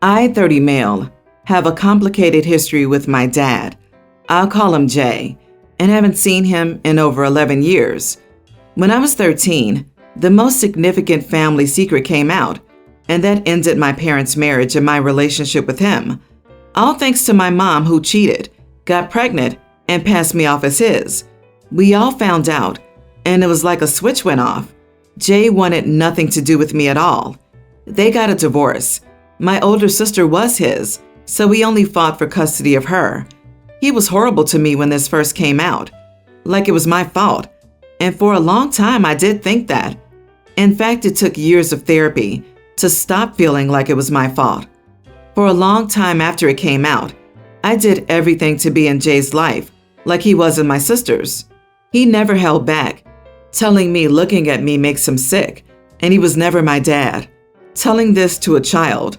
I, 30 male, have a complicated history with my dad. I'll call him Jay, and haven't seen him in over 11 years. When I was 13, the most significant family secret came out, and that ended my parents' marriage and my relationship with him. All thanks to my mom, who cheated, got pregnant, and passed me off as his. We all found out, and it was like a switch went off. Jay wanted nothing to do with me at all. They got a divorce. My older sister was his, so we only fought for custody of her. He was horrible to me when this first came out, like it was my fault. And for a long time, I did think that. In fact, it took years of therapy to stop feeling like it was my fault. For a long time after it came out, I did everything to be in Jay's life, like he was in my sister's. He never held back, telling me looking at me makes him sick, and he was never my dad. Telling this to a child.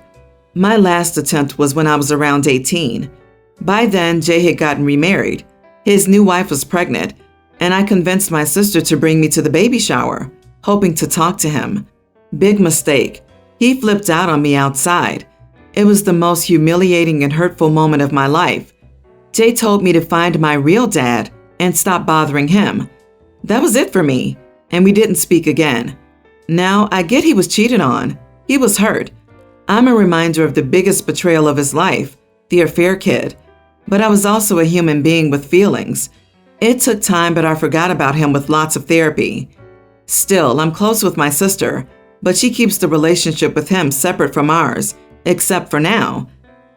My last attempt was when I was around 18. By then, Jay had gotten remarried. His new wife was pregnant, and I convinced my sister to bring me to the baby shower, hoping to talk to him. Big mistake. He flipped out on me outside. It was the most humiliating and hurtful moment of my life. Jay told me to find my real dad and stop bothering him. That was it for me, and we didn't speak again. Now, I get he was cheated on. He was hurt. I'm a reminder of the biggest betrayal of his life, the affair kid. But I was also a human being with feelings. It took time, but I forgot about him with lots of therapy. Still, I'm close with my sister, but she keeps the relationship with him separate from ours, except for now.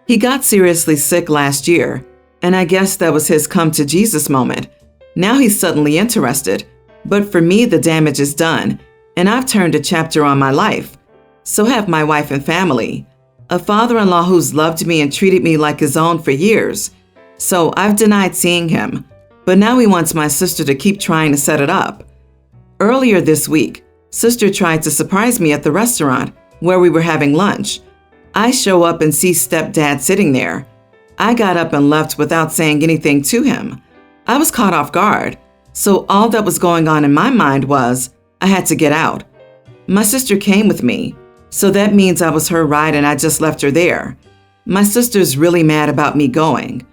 He got seriously sick last year, and I guess that was his come to Jesus moment. Now he's suddenly interested, but for me, the damage is done, and I've turned a chapter on my life. So have my wife and family. A father-in-law who's loved me and treated me like his own for years. So I've denied seeing him, but now he wants my sister to keep trying to set it up. Earlier this week, sister tried to surprise me at the restaurant where we were having lunch. I show up and see stepdad sitting there. I got up and left without saying anything to him. I was caught off guard, so all that was going on in my mind was I had to get out. My sister came with me, so that means I was her ride and I just left her there. My sister's really mad about me going.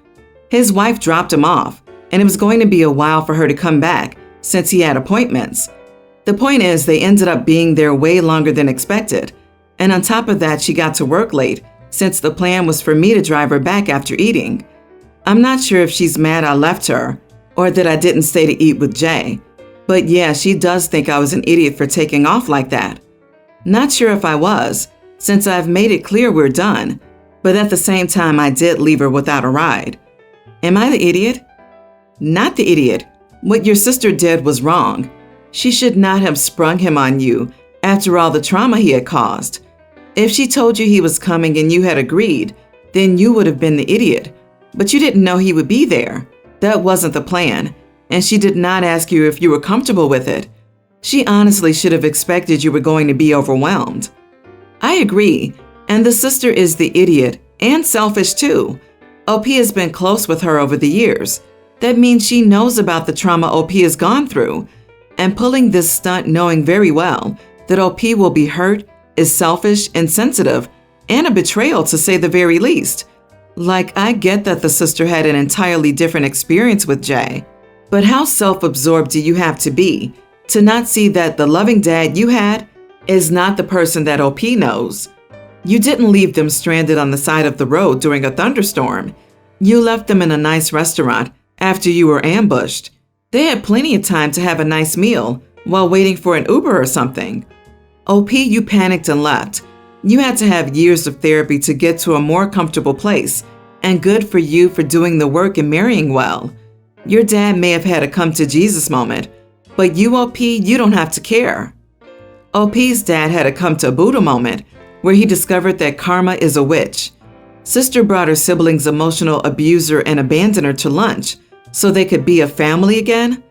His wife dropped him off, and it was going to be a while for her to come back since he had appointments. The point is, they ended up being there way longer than expected. And on top of that, she got to work late since the plan was for me to drive her back after eating. I'm not sure if she's mad I left her or that I didn't stay to eat with Jay. But yeah, she does think I was an idiot for taking off like that. Not sure if I was, since I've made it clear we're done. But at the same time, I did leave her without a ride. Am I the idiot? Not the idiot. What your sister did was wrong. She should not have sprung him on you after all the trauma he had caused. If she told you he was coming and you had agreed, then you would have been the idiot. But you didn't know he would be there. That wasn't the plan. And she did not ask you if you were comfortable with it. She honestly should have expected you were going to be overwhelmed. I agree. And the sister is the idiot and selfish too. OP has been close with her over the years. That means she knows about the trauma OP has gone through. And pulling this stunt knowing very well that OP will be hurt is selfish, insensitive, and a betrayal to say the very least. Like, I get that the sister had an entirely different experience with Jay, but how self-absorbed do you have to be to not see that the loving dad you had is not the person that OP knows? You didn't leave them stranded on the side of the road during a thunderstorm. You left them in a nice restaurant after you were ambushed. They had plenty of time to have a nice meal while waiting for an Uber or something. OP, you panicked and left. You had to have years of therapy to get to a more comfortable place, and good for you for doing the work and marrying well. Your dad may have had a come to Jesus moment, but you, OP, you don't have to care. OP's dad had a come to Buddha moment where he discovered that karma is a witch. Sister brought her sibling's emotional abuser and abandoner to lunch so they could be a family again.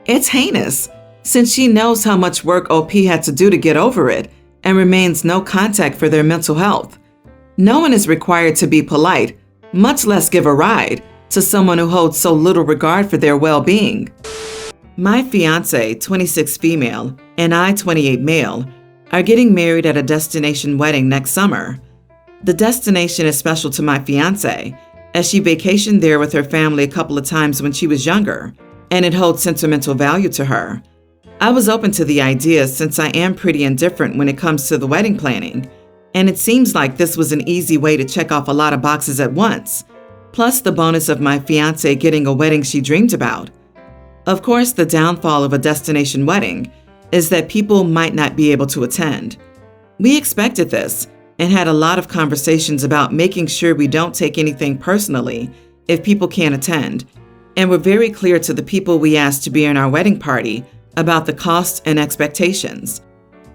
It's heinous, since she knows how much work OP had to do to get over it and remains no contact for their mental health. No one is required to be polite, much less give a ride to someone who holds so little regard for their well-being. My fiance, 26 female, and I, 28 male, are getting married at a destination wedding next summer. The destination is special to my fiance, as she vacationed there with her family a couple of times when she was younger, and it holds sentimental value to her. I was open to the idea since I am pretty indifferent when it comes to the wedding planning, and it seems like this was an easy way to check off a lot of boxes at once, plus the bonus of my fiance getting a wedding she dreamed about. Of course, the downfall of a destination wedding is that people might not be able to attend. We expected this and had a lot of conversations about making sure we don't take anything personally if people can't attend, and were very clear to the people we asked to be in our wedding party about the cost and expectations.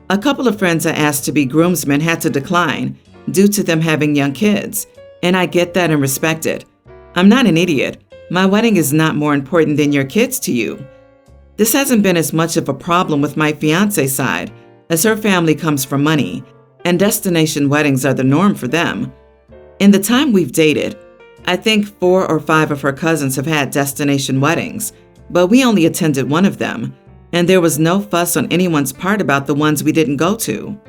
A couple of friends I asked to be groomsmen had to decline due to them having young kids, and I get that and respect it. I'm not an idiot. My wedding is not more important than your kids to you. This hasn't been as much of a problem with my fiance's side, as her family comes from money, and destination weddings are the norm for them. In the time we've dated, I think 4 or 5 of her cousins have had destination weddings, but we only attended one of them, and there was no fuss on anyone's part about the ones we didn't go to.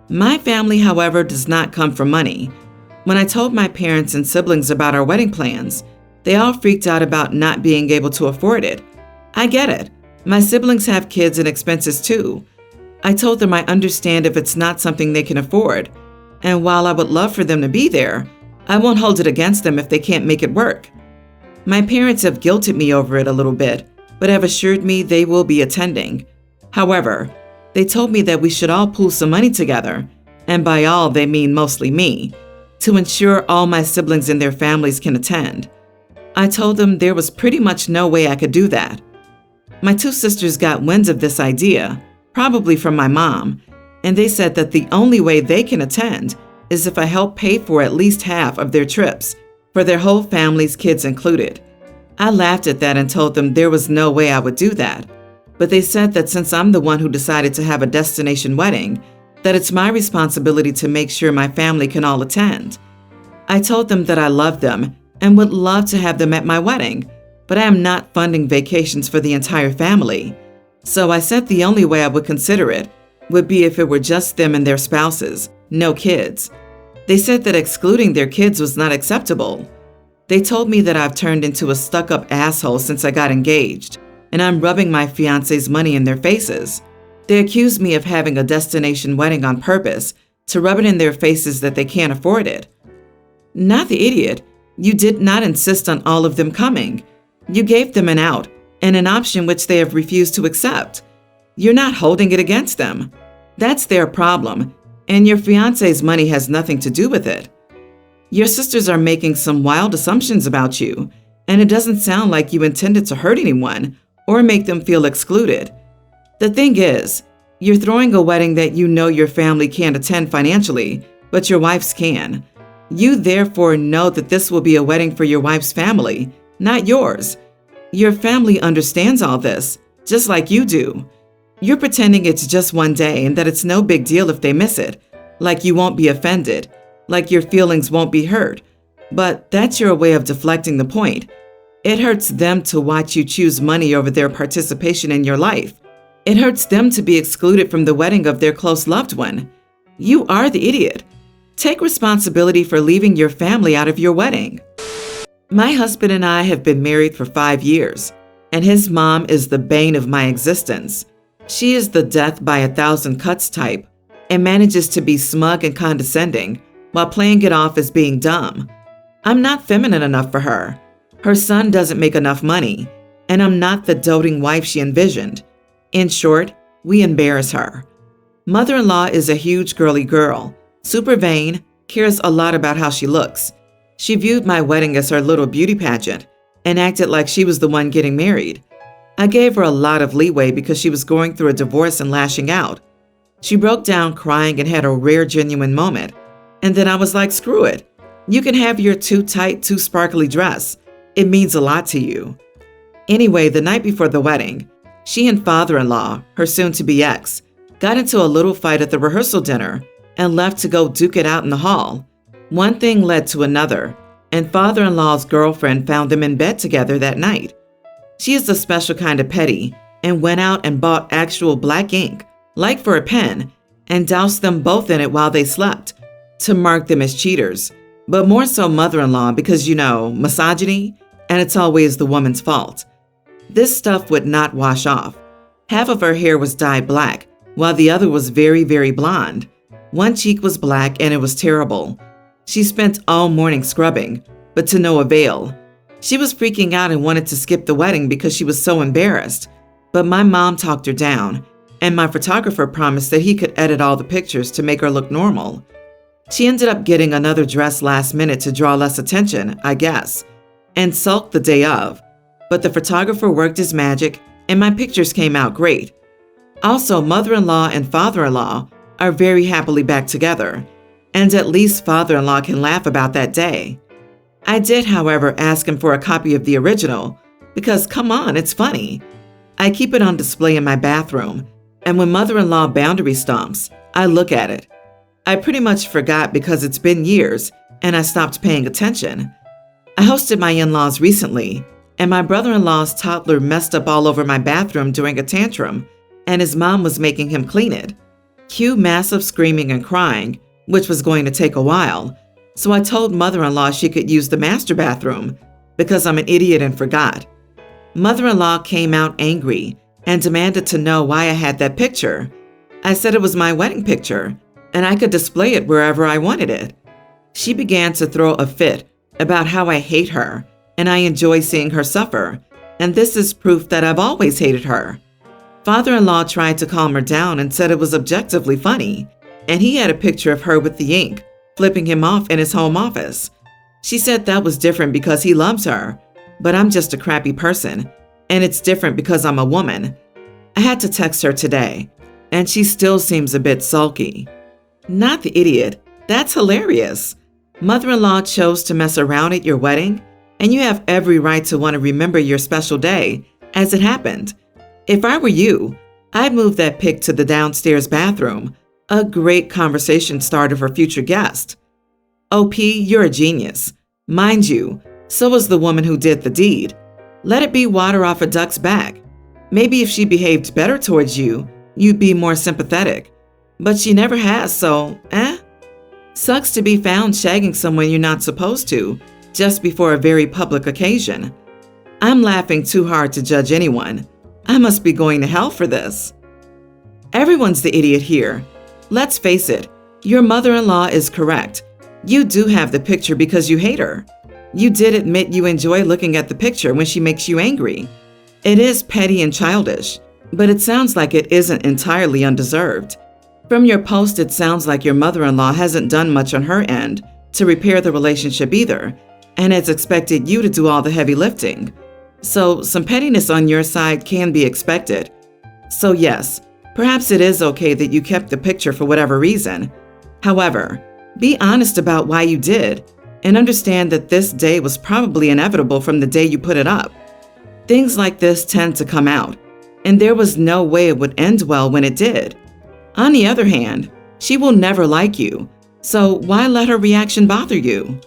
My family, however, does not come from money. When I told my parents and siblings about our wedding plans, they all freaked out about not being able to afford it. I get it. My siblings have kids and expenses too. I told them I understand if it's not something they can afford, and while I would love for them to be there, I won't hold it against them if they can't make it work. My parents have guilted me over it a little bit, but have assured me they will be attending. However, they told me that we should all pool some money together, and by all they mean mostly me, to ensure all my siblings and their families can attend. I told them there was pretty much no way I could do that. My 2 sisters got wind of this idea, probably from my mom, and they said that the only way they can attend is if I help pay for at least half of their trips, for their whole family's kids included. I laughed at that and told them there was no way I would do that, but they said that since I'm the one who decided to have a destination wedding, that it's my responsibility to make sure my family can all attend. I told them that I love them and would love to have them at my wedding, but I am not funding vacations for the entire family. So I said the only way I would consider it would be if it were just them and their spouses, no kids. They said that excluding their kids was not acceptable. They told me that I've turned into a stuck-up asshole since I got engaged, and I'm rubbing my fiance's money in their faces. They accused me of having a destination wedding on purpose to rub it in their faces that they can't afford it. Not the idiot. You did not insist on all of them coming. You gave them an out and an option which they have refused to accept. You're not holding it against them. That's their problem, and your fiance's money has nothing to do with it. Your sisters are making some wild assumptions about you, and it doesn't sound like you intended to hurt anyone or make them feel excluded. The thing is, you're throwing a wedding that you know your family can't attend financially, but your wife's can. You therefore know that this will be a wedding for your wife's family, not yours. Your family understands all this, just like you do. You're pretending it's just one day and that it's no big deal if they miss it, like you won't be offended, like your feelings won't be hurt. But that's your way of deflecting the point. It hurts them to watch you choose money over their participation in your life. It hurts them to be excluded from the wedding of their close loved one. You are the idiot. Take responsibility for leaving your family out of your wedding. My husband and I have been married for 5 years, and his mom is the bane of my existence. She is the death by 1,000 cuts type and manages to be smug and condescending while playing it off as being dumb. I'm not feminine enough for her. Her son doesn't make enough money, and I'm not the doting wife she envisioned. In short, we embarrass her. Mother-in-law is a huge girly girl, super vain, cares a lot about how she looks. She viewed my wedding as her little beauty pageant and acted like she was the one getting married. I gave her a lot of leeway because she was going through a divorce and lashing out. She broke down crying and had a rare genuine moment. And then I was like, screw it. You can have your too tight, too sparkly dress. It means a lot to you. Anyway, the night before the wedding, she and father-in-law, her soon-to-be ex, got into a little fight at the rehearsal dinner and left to go duke it out in the hall. One thing led to another, and father-in-law's girlfriend found them in bed together that night. She is a special kind of petty and went out and bought actual black ink, like for a pen, and doused them both in it while they slept, to mark them as cheaters, but more so mother-in-law because, misogyny, and it's always the woman's fault. This stuff would not wash off. Half of her hair was dyed black, while the other was very, very blonde. One cheek was black and it was terrible. She spent all morning scrubbing, but to no avail. She was freaking out and wanted to skip the wedding because she was so embarrassed. But my mom talked her down, and my photographer promised that he could edit all the pictures to make her look normal. She ended up getting another dress last minute to draw less attention, I guess, and sulked the day of. But the photographer worked his magic, and my pictures came out great. Also, mother-in-law and father-in-law are very happily back together, and at least father-in-law can laugh about that day. I did, however, ask him for a copy of the original, because come on, it's funny. I keep it on display in my bathroom, and when mother-in-law boundary stomps, I look at it. I pretty much forgot because it's been years, and I stopped paying attention. I hosted my in-laws recently, and my brother-in-law's toddler messed up all over my bathroom during a tantrum, and his mom was making him clean it. Cue massive screaming and crying, which was going to take a while, so I told mother-in-law she could use the master bathroom because I'm an idiot and forgot. Mother-in-law came out angry and demanded to know why I had that picture. I said it was my wedding picture, and I could display it wherever I wanted it. She began to throw a fit about how I hate her, and I enjoy seeing her suffer, and this is proof that I've always hated her. Father-in-law tried to calm her down and said it was objectively funny, and he had a picture of her with the ink, flipping him off in his home office. She said that was different because he loves her, but I'm just a crappy person, and it's different because I'm a woman. I had to text her today, and she still seems a bit sulky. Not the idiot. That's hilarious. Mother-in-law chose to mess around at your wedding, and you have every right to want to remember your special day as it happened. If I were you, I'd move that pic to the downstairs bathroom, a great conversation starter for future guests. OP, you're a genius. Mind you, so was the woman who did the deed. Let it be water off a duck's back. Maybe if she behaved better towards you, you'd be more sympathetic. But she never has, so, Sucks to be found shagging someone you're not supposed to, just before a very public occasion. I'm laughing too hard to judge anyone. I must be going to hell for this. Everyone's the idiot here. Let's face it, your mother-in-law is correct. You do have the picture because you hate her. You did admit you enjoy looking at the picture when she makes you angry. It is petty and childish, but it sounds like it isn't entirely undeserved. From your post, it sounds like your mother-in-law hasn't done much on her end to repair the relationship either, and has expected you to do all the heavy lifting. So some pettiness on your side can be expected. So yes, perhaps it is okay that you kept the picture for whatever reason. However, be honest about why you did, and understand that this day was probably inevitable from the day you put it up. Things like this tend to come out, and there was no way it would end well when it did. On the other hand, she will never like you, so why let her reaction bother you?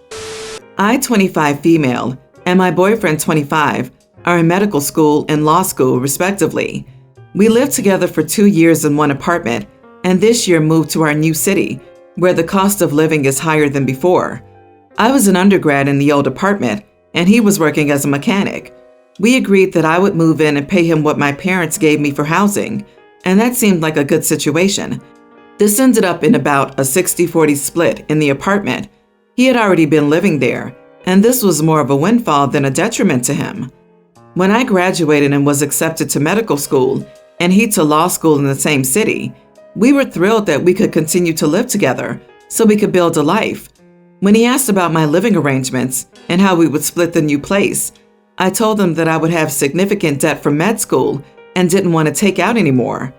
I, 25 female, and my boyfriend, 25, are in medical school and law school, respectively. We lived together for 2 years in one apartment, and this year moved to our new city, where the cost of living is higher than before. I was an undergrad in the old apartment, and he was working as a mechanic. We agreed that I would move in and pay him what my parents gave me for housing, and that seemed like a good situation. This ended up in about a 60-40 split in the apartment. He had already been living there, and this was more of a windfall than a detriment to him. When I graduated and was accepted to medical school, and he to law school in the same city, we were thrilled that we could continue to live together so we could build a life. When he asked about my living arrangements and how we would split the new place, I told him that I would have significant debt from med school and didn't want to take out anymore.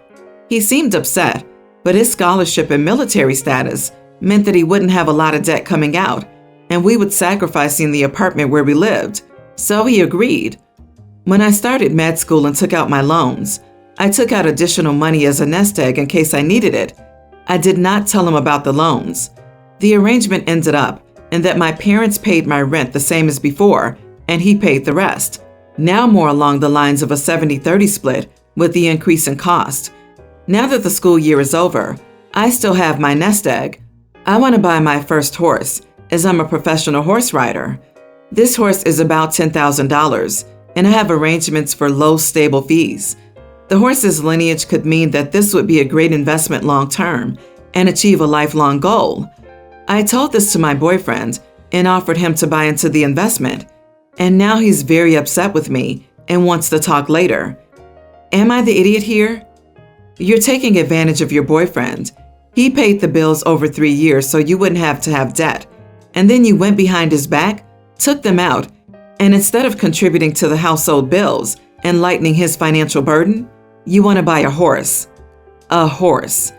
He seemed upset, but his scholarship and military status meant that he wouldn't have a lot of debt coming out, and we would sacrificing the apartment where we lived, so he agreed. When I started med school and took out my loans, I took out additional money as a nest egg in case I needed it. I did not tell him about the loans. The arrangement ended up in that my parents paid my rent the same as before, and he paid the rest. Now more along the lines of a 70-30 split with the increase in cost. Now that the school year is over, I still have my nest egg. I want to buy my first horse, as I'm a professional horse rider. This horse is about $10,000, and I have arrangements for low, stable fees. The horse's lineage could mean that this would be a great investment long term and achieve a lifelong goal. I told this to my boyfriend and offered him to buy into the investment, and now he's very upset with me and wants to talk later. Am I the idiot here? You're taking advantage of your boyfriend. He paid the bills over 3 years so you wouldn't have to have debt, and then you went behind his back, took them out, and instead of contributing to the household bills and lightening his financial burden, you want to buy a horse. A horse.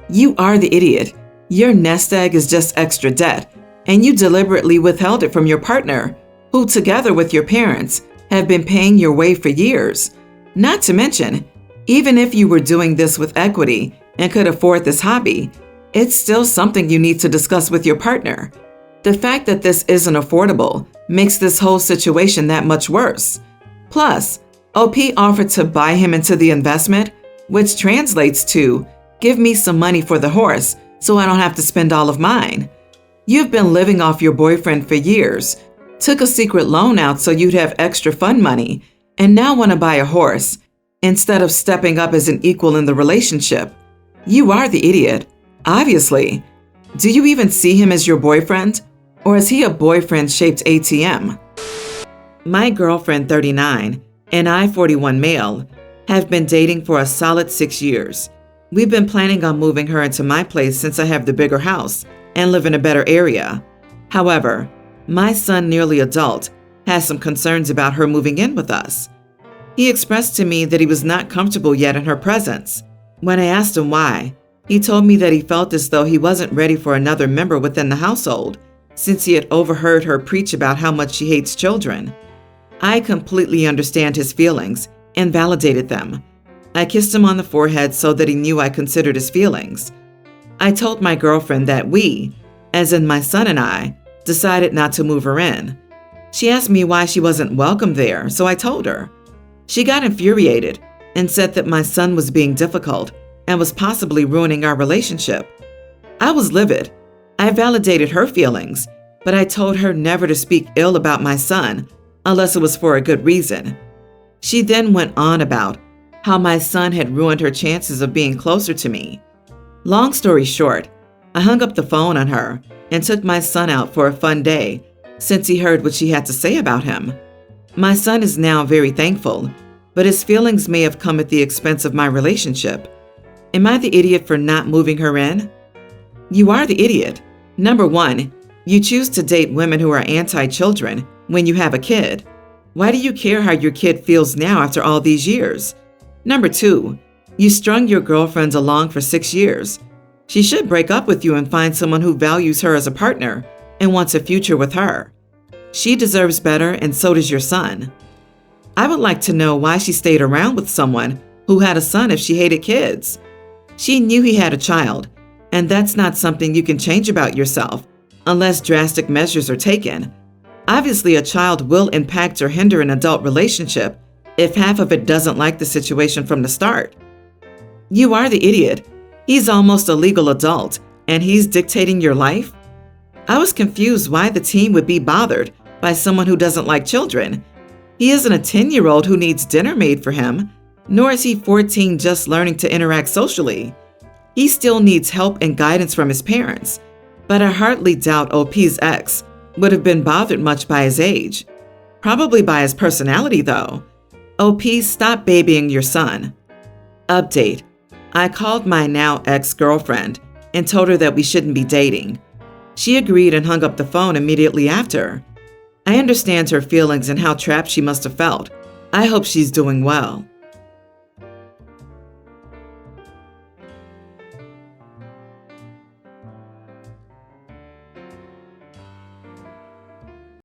You are the idiot. Your nest egg is just extra debt, and you deliberately withheld it from your partner, who together with your parents have been paying your way for years. Not to mention, even if you were doing this with equity and could afford this hobby, it's still something you need to discuss with your partner. The fact that this isn't affordable makes this whole situation that much worse. Plus, OP offered to buy him into the investment, which translates to, give me some money for the horse so I don't have to spend all of mine. You've been living off your boyfriend for years, took a secret loan out so you'd have extra fund money, and now want to buy a horse instead of stepping up as an equal in the relationship. You are the idiot, obviously. Do you even see him as your boyfriend? Or is he a boyfriend-shaped ATM? My girlfriend, 39, and I, 41 male, have been dating for a solid 6 years. We've been planning on moving her into my place since I have the bigger house and live in a better area. However, my son, nearly adult, has some concerns about her moving in with us. He expressed to me that he was not comfortable yet in her presence. When I asked him why, he told me that he felt as though he wasn't ready for another member within the household, since he had overheard her preach about how much she hates children. I completely understand his feelings and validated them. I kissed him on the forehead so that he knew I considered his feelings. I told my girlfriend that we, as in my son and I, decided not to move her in. She asked me why she wasn't welcome there, so I told her. She got infuriated and said that my son was being difficult and was possibly ruining our relationship. I was livid. I validated her feelings, but I told her never to speak ill about my son unless it was for a good reason. She then went on about how my son had ruined her chances of being closer to me. Long story short, I hung up the phone on her and took my son out for a fun day since he heard what she had to say about him. My son is now very thankful, but his feelings may have come at the expense of my relationship. Am I the idiot for not moving her in? You are the idiot. Number 1, you choose to date women who are anti-children when you have a kid. Why do you care how your kid feels now after all these years? Number 2, you strung your girlfriend along for 6 years. She should break up with you and find someone who values her as a partner and wants a future with her. She deserves better, and so does your son. I would like to know why she stayed around with someone who had a son if she hated kids. She knew he had a child, and that's not something you can change about yourself unless drastic measures are taken. Obviously, a child will impact or hinder an adult relationship if half of it doesn't like the situation from the start. You are the idiot. He's almost a legal adult, and he's dictating your life? I was confused why the teen would be bothered by someone who doesn't like children. He isn't a 10-year-old who needs dinner made for him, nor is he 14 just learning to interact socially. He still needs help and guidance from his parents, but I hardly doubt OP's ex would have been bothered much by his age. Probably by his personality, though. OP, stop babying your son. Update. I called my now ex-girlfriend and told her that we shouldn't be dating. She agreed and hung up the phone immediately after. I understand her feelings and how trapped she must have felt. I hope she's doing well.